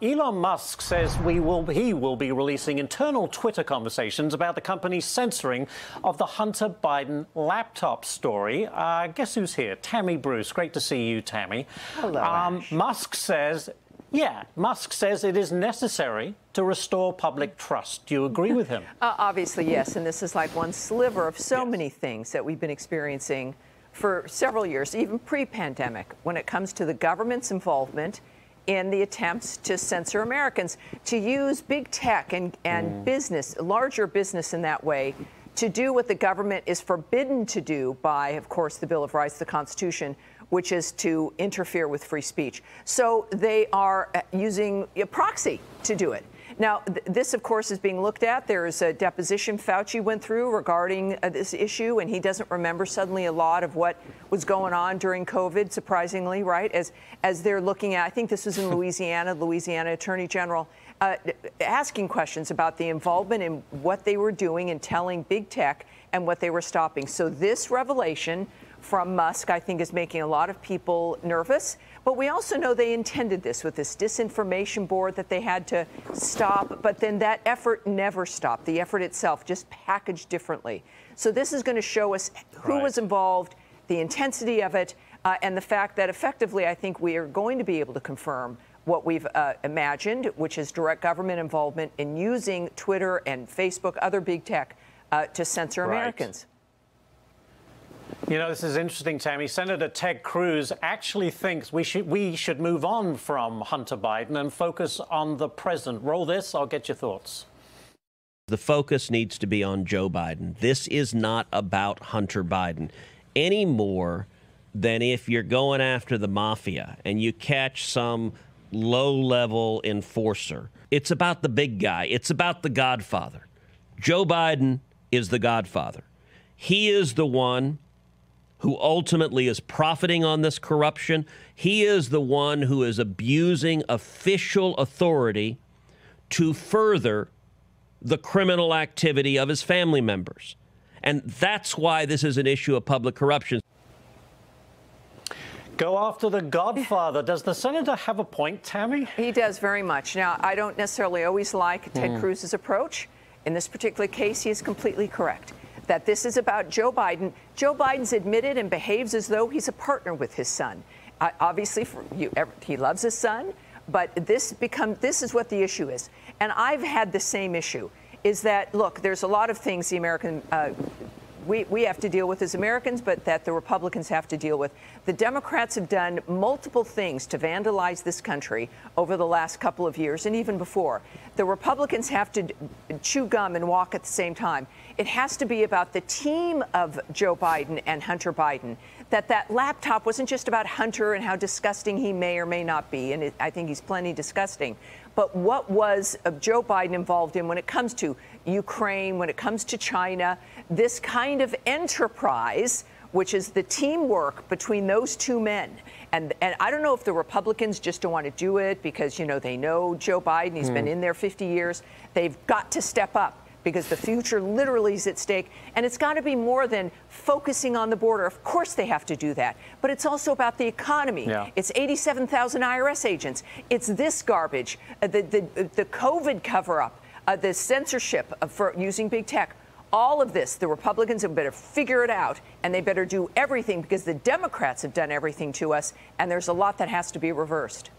Elon Musk says he will be releasing internal Twitter conversations about the company's censoring of the Hunter Biden laptop story. Guess who's here? Tammy Bruce. Great to see you, Tammy. Hello, Musk says it is necessary to restore public trust. Do you agree with him? Obviously, yes. And this is like one sliver of so many things that we've been experiencing for several years, even pre-pandemic, when it comes to the government's involvement in the attempts to censor Americans, to use big tech and business, larger business in that way, to do what the government is forbidden to do by, of course, the Bill of Rights, the Constitution, which is to interfere with free speech. So they are using a proxy to do it. Now, this, of course, is being looked at. There is a deposition Fauci went through regarding this issue, and he doesn't remember suddenly a lot of what was going on during COVID, surprisingly, right? As they're looking at, I think this was in Louisiana Attorney General, asking questions about the involvement in what they were doing and telling big tech and what they were stopping. So this revelation from Musk, I think, is making a lot of people nervous. But we also know they intended this with this disinformation board that they had to stop. But then that effort never stopped. The effort itself just packaged differently. So this is going to show us who was involved, the intensity of it, and the fact that effectively I think we are going to be able to confirm what we've imagined, which is direct government involvement in using Twitter and Facebook, other big tech, to censor Americans. You know, this is interesting, Tammy. Senator Ted Cruz actually thinks we should move on from Hunter Biden and focus on the president. Roll this. I'll get your thoughts. The focus needs to be on Joe Biden. This is not about Hunter Biden any more than if you're going after the mafia and you catch some low-level enforcer. It's about the big guy. It's about the Godfather. Joe Biden is the Godfather. He is the one who ultimately is profiting on this corruption. He is the one who is abusing official authority to further the criminal activity of his family members. And that's why this is an issue of public corruption. Go after the Godfather. Does the senator have a point, Tammy? He does very much. Now, I don't necessarily always like Ted Cruz's approach. In this particular case, he is completely correct that this is about Joe Biden. Joe Biden's admitted and behaves as though he's a partner with his son. Obviously, he loves his son, but this is what the issue is. And I've had the same issue, is that, look, there's a lot of things the American we have to deal with as Americans, but that the Republicans have to deal with. The Democrats have done multiple things to vandalize this country over the last couple of years and even before. The Republicans have to chew gum and walk at the same time. It has to be about the team of Joe Biden and Hunter Biden, that laptop wasn't just about Hunter and how disgusting he may or may not be, and I think he's plenty disgusting. But what was Joe Biden involved in when it comes to Ukraine, when it comes to China, this kind of enterprise, which is the teamwork between those two men. And I don't know if the Republicans just don't want to do it because, you know, they know Joe Biden, he's been in there 50 years. They've got to step up because the future literally is at stake. And it's got to be more than focusing on the border. Of course they have to do that. But it's also about the economy. Yeah. It's 87,000 IRS agents. It's this garbage, the COVID cover-up, the censorship for using big tech. All of this, the Republicans have better figure it out, and they better do everything because the Democrats have done everything to us, and there's a lot that has to be reversed.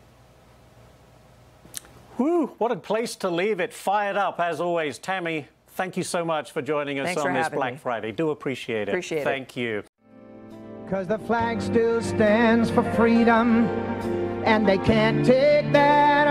Whew, what a place to leave it. Fired up, as always. Tammy, thank you so much for joining us on this Black Friday. Do appreciate it. Appreciate it. Thank you. 'Cause the flag still stands for freedom, and they can't take that